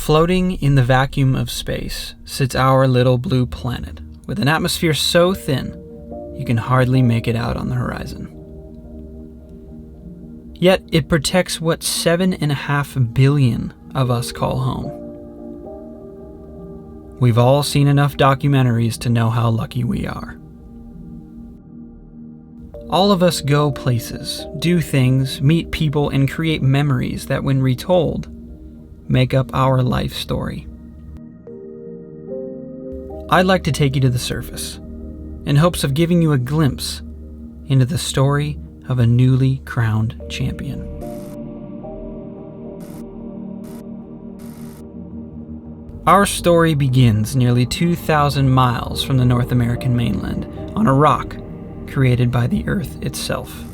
Floating in the vacuum of space sits our little blue planet, with an atmosphere so thin you can hardly make it out on the horizon. Yet it protects what 7.5 billion of us call home. We've all seen enough documentaries to know how lucky we are. All of us go places, do things, meet people, and create memories that, when retold, make up our life story. I'd like to take you to the surface, in hopes of giving you a glimpse into the story of a newly crowned champion. Our story begins nearly 2,000 miles from the North American mainland on a rock created by the Earth itself.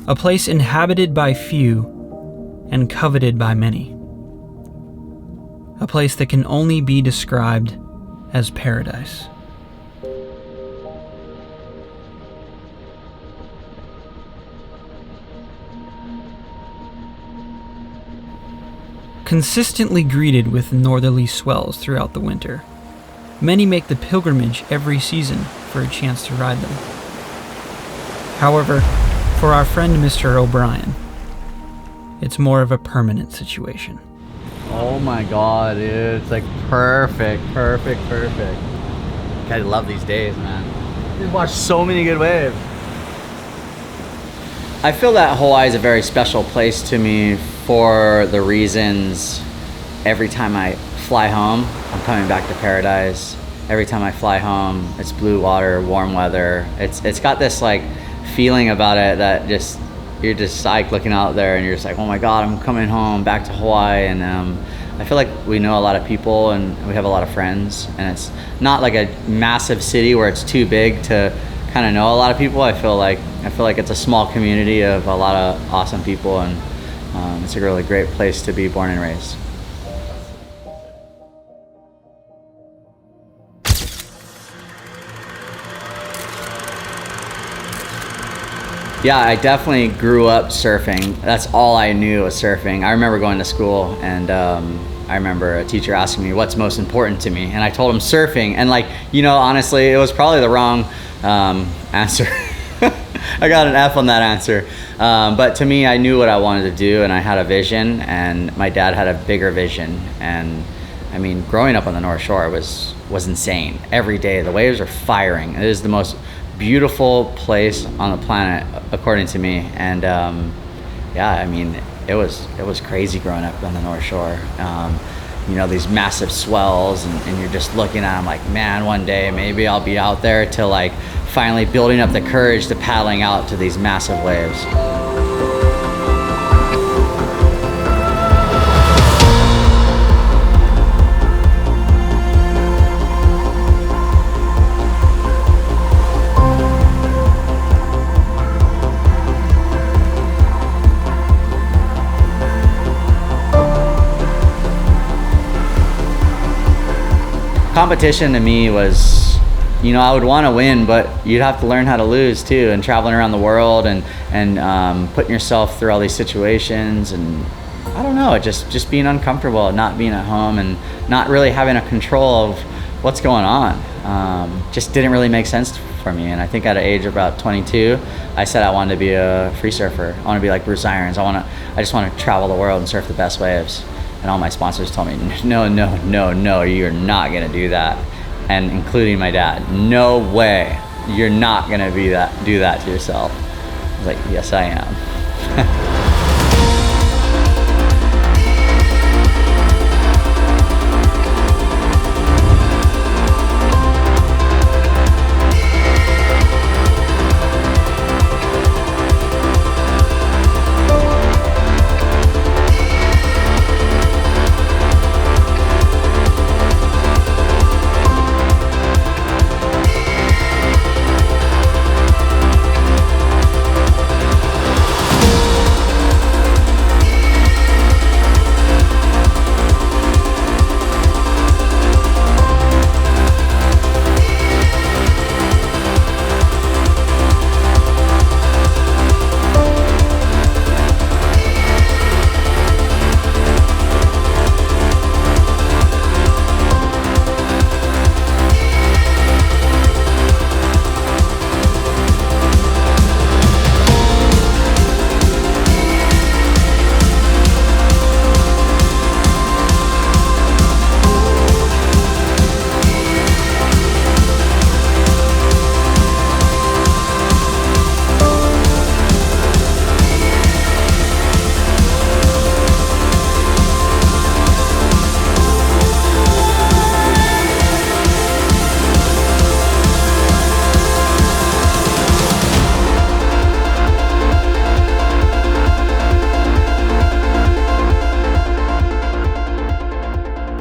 A place inhabited by few and coveted by many. A place that can only be described as paradise. Consistently greeted with northerly swells throughout the winter, many make the pilgrimage every season for a chance to ride them. However, for our friend Mr. O'Brien, it's more of a permanent situation. Oh my god, dude, it's like perfect. I love these days, man. We watch so many good waves. I feel that Hawaii is a very special place to me for the reasons every time I fly home, I'm coming back to paradise. Every time I fly home, it's blue water, warm weather. It's got this like feeling about it that you're just like looking out there and you're just like, oh my god, I'm coming home back to Hawaii. And I feel like we know a lot of people and we have a lot of friends, and it's not like a massive city where it's too big to kind of know a lot of people. I feel like it's a small community of a lot of awesome people, and it's a really great place to be born and raised. Yeah, I definitely grew up surfing. That's all I knew was surfing. I remember going to school and I remember a teacher asking me what's most important to me, and I told him surfing. And honestly, it was probably the wrong answer. I got an F on that answer. But to me, I knew what I wanted to do, and I had a vision, and my dad had a bigger vision. And I mean, growing up on the North Shore was insane. Every day, the waves are firing. It is the most beautiful place on the planet, according to me. And it was crazy growing up on the North Shore. These massive swells, and you're just looking at them like, man, one day maybe I'll be out there, till like finally building up the courage to paddling out to these massive waves. Competition to me was, I would want to win, but you'd have to learn how to lose too, and traveling around the world and putting yourself through all these situations, and I don't know, just being uncomfortable, not being at home and not really having a control of what's going on. Just didn't really make sense for me. And I think at an age of about 22, I said I wanted to be a free surfer. I want to be like Bruce Irons. I just want to travel the world and surf the best waves. And all my sponsors told me, no, you're not gonna do that. And including my dad, no way, you're not gonna do that to yourself. I was like, yes, I am.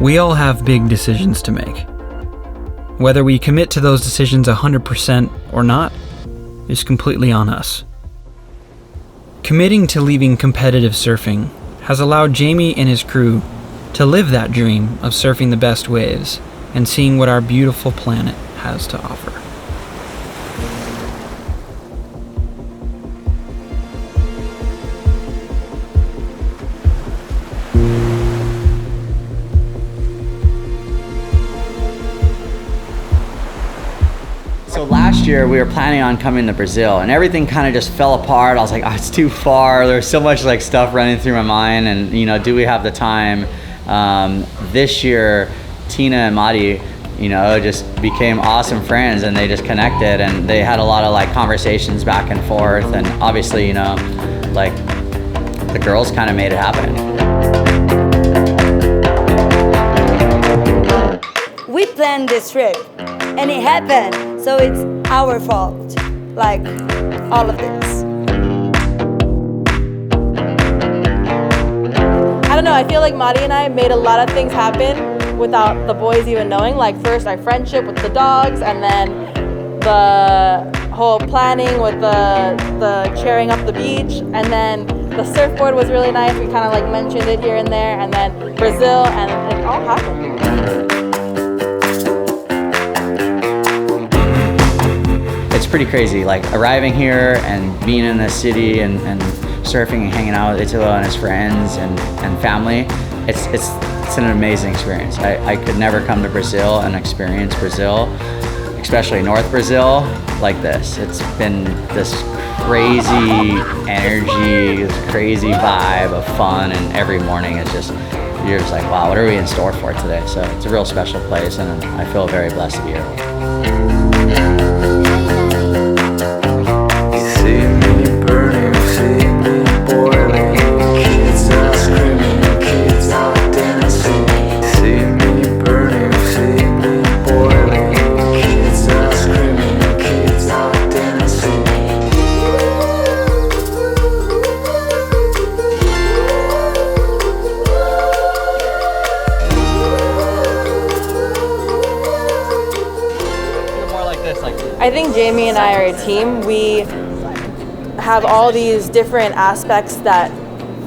We all have big decisions to make. Whether we commit to those decisions 100% or not is completely on us. Committing to leaving competitive surfing has allowed Jamie and his crew to live that dream of surfing the best waves and seeing what our beautiful planet has to offer. So last year we were planning on coming to Brazil, and everything kind of just fell apart. I was like, oh, it's too far. There's so much like stuff running through my mind, and you know, do we have the time? This year, Tina and Madi, you know, just became awesome friends, and they just connected, and they had a lot of like conversations back and forth, and obviously, you know, like the girls kind of made it happen. We planned this trip and it happened, so it's our fault, like all of this. I don't know, I feel like Madi and I made a lot of things happen without the boys even knowing. Like first our friendship with the dogs, and then the whole planning with the cheering up the beach, and then the surfboard was really nice. We kind of like mentioned it here and there, and then Brazil, and it all happened. It's pretty crazy, like arriving here and being in the city and surfing and hanging out with Italo and his friends and family. It's an amazing experience. I could never come to Brazil and experience Brazil, especially North Brazil, like this. It's been this crazy energy, this crazy vibe of fun, and every morning it's just, you're just like, wow, what are we in store for today? So it's a real special place, and I feel very blessed to be here. I think Jamie and I are a team. We have all these different aspects that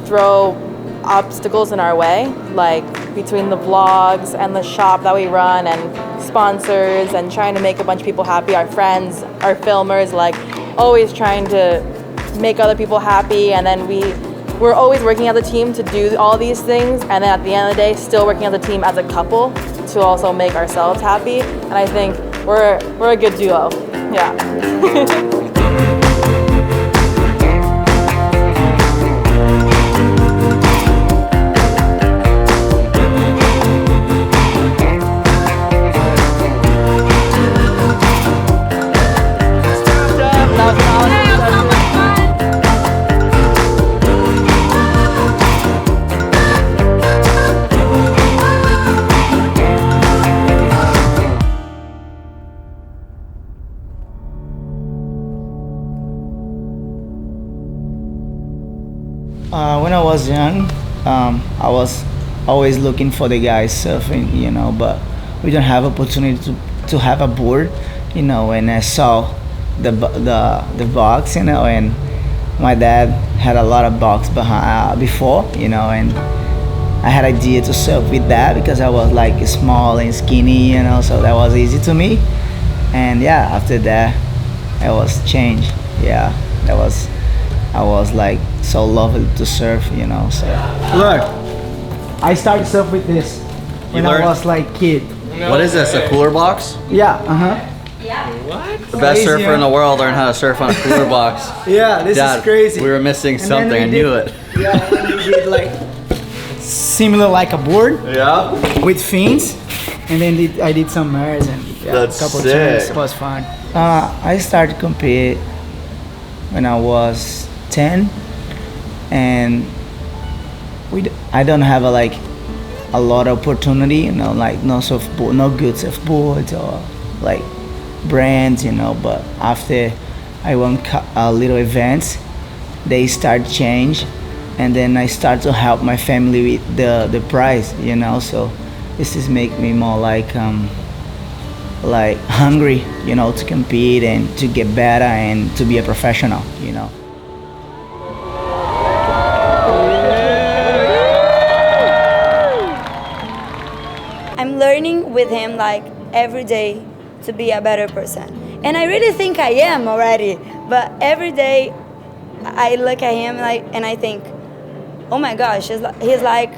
throw obstacles in our way, like between the vlogs and the shop that we run and sponsors and trying to make a bunch of people happy, our friends, our filmers, like always trying to make other people happy, and then we're always working as a team to do all these things, and then at the end of the day still working as a team as a couple to also make ourselves happy. And I think we're a good duo. Yeah. When I was young, I was always looking for the guys surfing, you know, but we don't have opportunity to have a board, you know. And I saw the box, you know, and my dad had a lot of box behind before, you know, and I had idea to surf with that because I was like small and skinny, you know, so that was easy to me. And yeah, after that, I was changed. Yeah, I was like so lovely to surf, you know. So look, I started surf with this when I was like kid. What is this, a cooler box? Yeah, The best surfer in the world learned how to surf on a cooler box. Yeah, this Dad, is crazy. we were missing something, I knew it. Yeah, and we did like similar like a board. Yeah? With fins, and then I did some mirrors and That's a couple sick. turns. It was fun. I started compete when I was 10, and I don't have a lot of opportunity, you know, like no good surfboards or like brands, you know. But after I won little events, they start change, and then I start to help my family with the prize, you know. So this is make me more like hungry, you know, to compete and to get better and to be a professional, you know. I'm learning with him like every day to be a better person. And I really think I am already, but every day I look at him and I think, oh my gosh, he's like,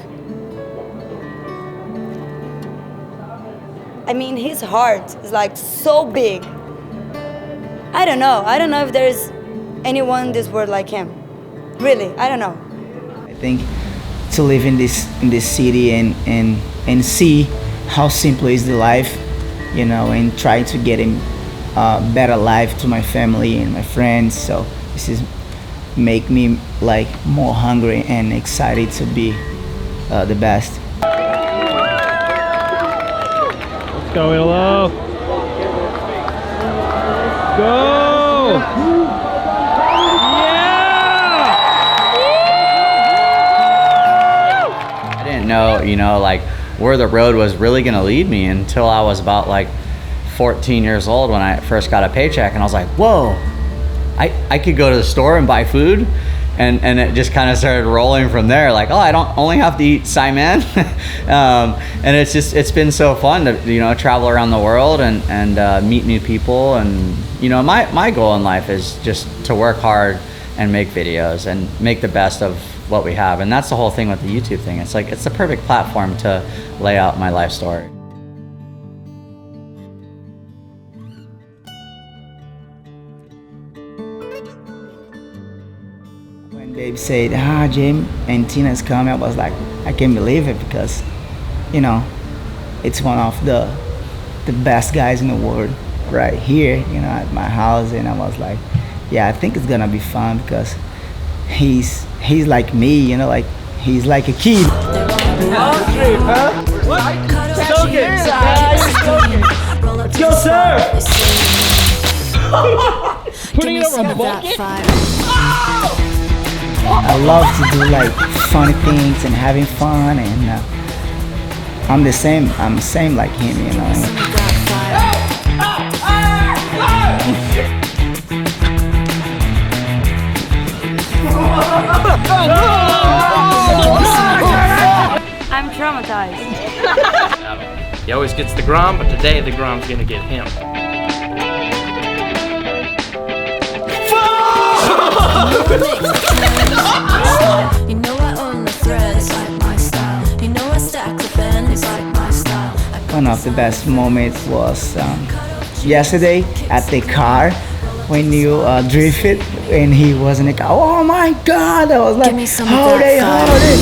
I mean, his heart is like so big. I don't know if there's anyone in this world like him. Really, I don't know. I think to live in this city and see how simple is the life, you know, and try to get a better life to my family and my friends. So this is make me like more hungry and excited to be the best. Let's go, Italo. Go! I didn't know, you know, like where the road was really gonna lead me until I was about like 14 years old when I first got a paycheck, and I was like, whoa, I could go to the store and buy food, and it just kind of started rolling from there. Like, oh, I don't only have to eat Simon. And it's been so fun to, you know, travel around the world and meet new people. And, you know, my goal in life is just to work hard and make videos and make the best of what we have. And that's the whole thing with the YouTube thing. It's like, it's the perfect platform to lay out my life story. When Babe said, Jim and Tina's coming, I was like, I can't believe it, because, you know, it's one of the best guys in the world right here, you know, at my house. And I was like, yeah, I think it's gonna be fun, because he's like me, you know, like he's like a kid. Let's go, sir! Putting it over a bucket? I love to do like funny things and having fun, and I'm the same like him, you know. I'm traumatized. He always gets the Grom, but today the Grom's gonna get him. You know I own the threads like my style. You know I stack the pennies like my style. One of the best moments was yesterday at the car when you drifted and he was in the car. Oh my God! I was like, Give me some of hold that it, fire. hold it.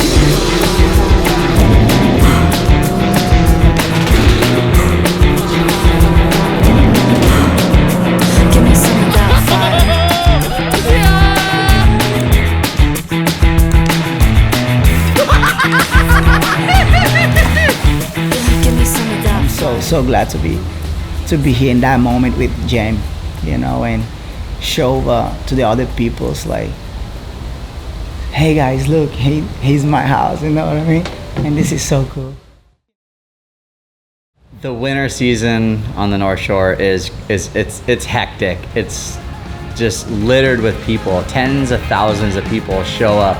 Give me some of that fire. Give me some of that. So glad to be here in that moment with James, you know, and show to the other people's like, hey guys, look, he's my house, you know what I mean? And this is so cool. The winter season on the North Shore it's hectic. It's just littered with people. Tens of thousands of people show up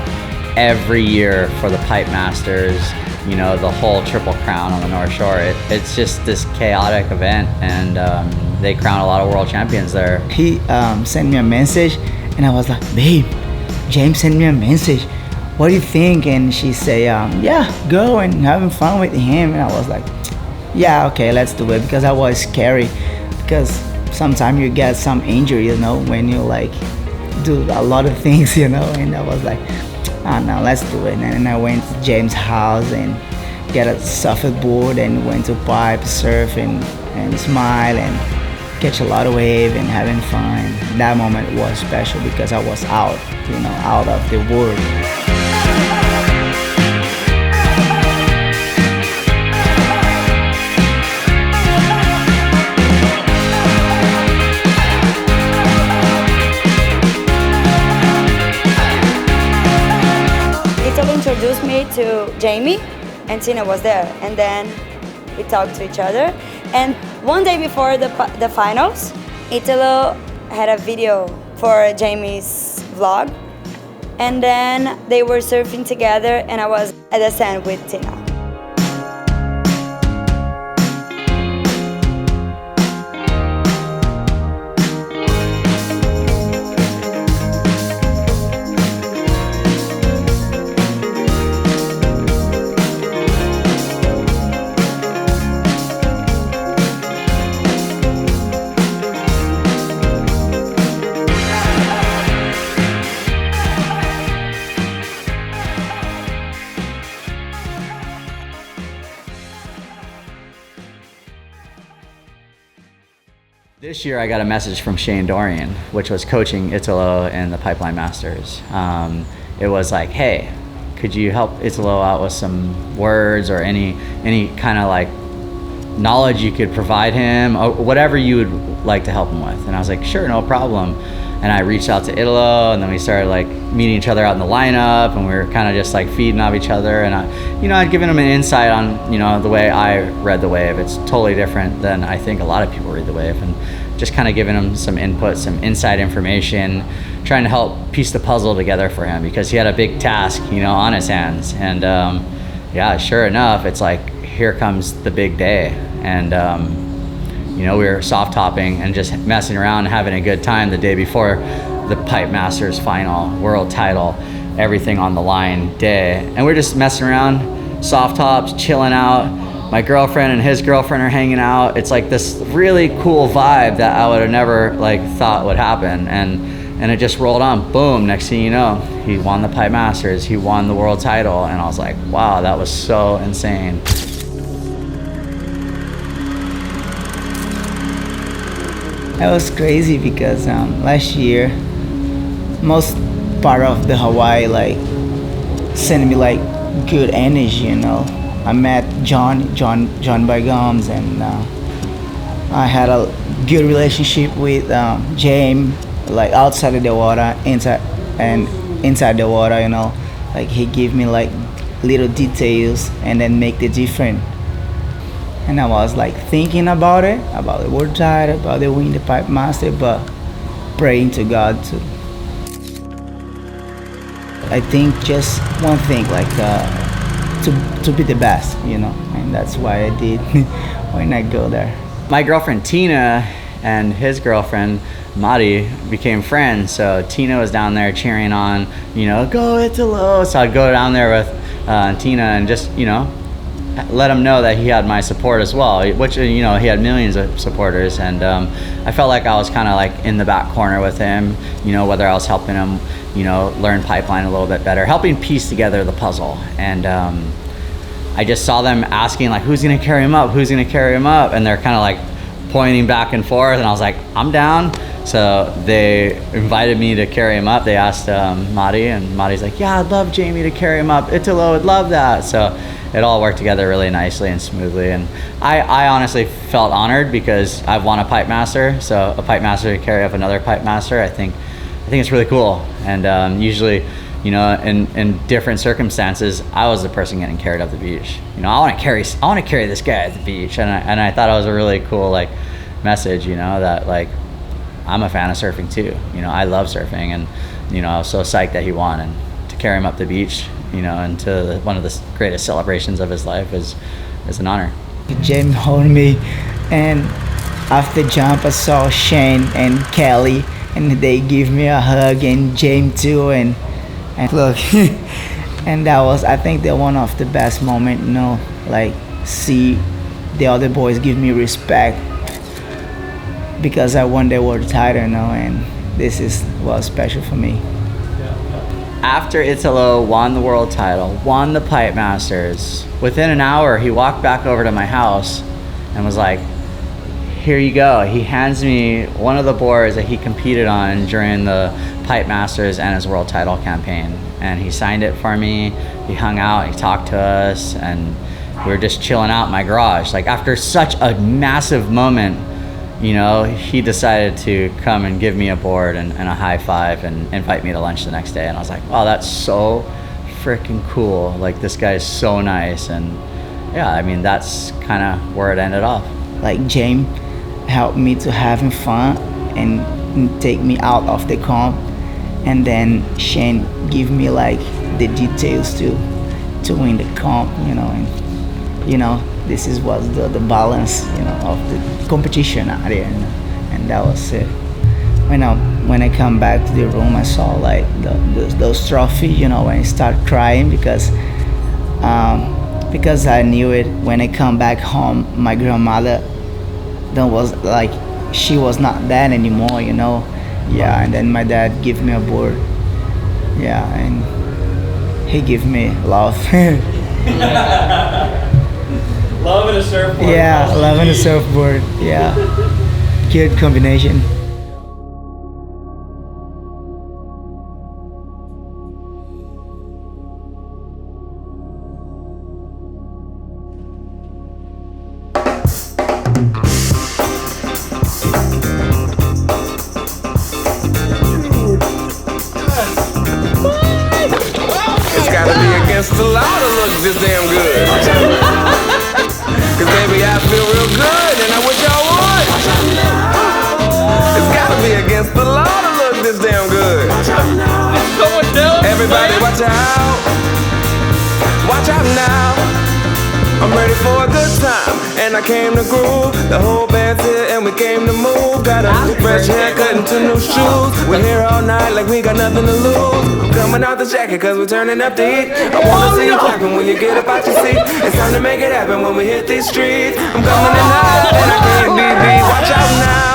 every year for the Pipe Masters, you know, the whole Triple Crown on the North Shore. It's just this chaotic event, and they crown a lot of world champions there. He sent me a message and I was like, babe, James sent me a message. What do you think? And she said, yeah, go and having fun with him. And I was like, yeah, okay, let's do it, because I was scary, because sometimes you get some injury, you know, when you like do a lot of things, you know. And I was like, oh no, let's do it. And then I went to James' house and get a surfboard and went to pipe, surf and smile and catch a lot of wave and having fun. That moment was special because I was out, you know, out of the world. Italo introduced me to Jamie, and Tina was there. And then we talked to each other. And one day before the finals, Italo had a video for Jamie's vlog, and then they were surfing together, and I was at the sand with Tina. This year I got a message from Shane Dorian, which was coaching Italo in the Pipeline Masters. It was like, hey, could you help Italo out with some words or any kind of like knowledge you could provide him, or whatever you would like to help him with? And I was like, sure, no problem. And I reached out to Italo, and then we started like meeting each other out in the lineup, and we were kind of just like feeding off each other. And I'd given him an insight on, the way I read the wave. It's totally different than I think a lot of people read the wave, and just kind of giving him some input, some inside information, trying to help piece the puzzle together for him, because he had a big task, on his hands. And yeah, sure enough, it's like, here comes the big day. And we were soft topping and just messing around, having a good time the day before the Pipe Masters final, world title, everything on the line day. And we're just messing around, soft tops, chilling out. My girlfriend and his girlfriend are hanging out. It's like this really cool vibe that I would have never thought would happen. And it just rolled on. Boom, next thing you know, he won the Pipe Masters, he won the world title. And I was like, wow, that was so insane. That was crazy because last year, most part of the Hawaii sent me good energy. I met John by Gums, and I had a good relationship with James, outside of the water, inside the water. He gave me little details and then make the difference. And I was thinking about it, about the world title, about the win the Pipe Master, but praying to God too. I think just one thing, to be the best, and that's why I did when I go there. My girlfriend Tina and his girlfriend Mari became friends, so Tina was down there cheering on, go Italo. So I'd go down there with Tina and just, let him know that he had my support as well, which, he had millions of supporters. And I felt like I was kind of in the back corner with him, whether I was helping him, learn pipeline a little bit better, helping piece together the puzzle. And I just saw them asking who's gonna carry him up, who's gonna carry him up, and they're kind of pointing back and forth, and I was like, I'm down. So they invited me to carry him up. They asked Mari, and Mari's like, yeah, I'd love Jamie to carry him up. Italo would love that. So it all worked together really nicely and smoothly. And I honestly felt honored because I've won a Pipe Master. So a Pipe Master to carry up another Pipe Master, I think it's really cool. And usually, in different circumstances, I was the person getting carried up the beach. I want to carry this guy at the beach. And I thought it was a really cool message, that I'm a fan of surfing too. I love surfing, and I was so psyched that he won, and to carry him up the beach, into one of the greatest celebrations of his life is an honor. James hold me, and after jump I saw Shane and Kelly, and they give me a hug, and James too, and look, and that was, I think, that one of the best moment. See the other boys give me respect because I won the world title, and this was special for me. After Italo won the world title, won the Pipe Masters, within an hour he walked back over to my house and was like, here you go. He hands me one of the boards that he competed on during the Pipe Masters and his world title campaign, and he signed it for me. He hung out, he talked to us, and we were just chilling out in my garage. After such a massive moment, he decided to come and give me a board and a high five and invite me to lunch the next day. And I was like, wow, that's so freaking cool. This guy is so nice. And yeah, I mean, that's kind of where it ended off. Like James helped me to having fun and take me out of the comp, and then Shane give me like the details to win the comp, you know, and you know, this is was the balance, you know, of the competition out there, you know, and that was it. When I come back to the room, I saw like those trophies, you know, and I start crying because I knew it. When I come back home, my grandmother, that was like, she was not that anymore, you know. Yeah, and then my dad gave me a board. Yeah, and he gave me love. Love and a surfboard. Yeah, love and a surfboard. Yeah, good combination. It's gotta be against the law to look this damn good. Cause baby, I feel real good and I wish I would. It's gotta be against the law to look this damn good. Everybody watch out. Watch out now. I'm ready for a good time, and I came to groove. The whole band's here and we came to move. Got a fresh haircut and 2 new shoes. We're here all night like we got nothing to lose. I'm coming out the jacket cause we're turning up the heat. I wanna see you clapping when you get up out your seat. It's time to make it happen when we hit these streets. I'm coming in hot and I can't be beat. Watch out now.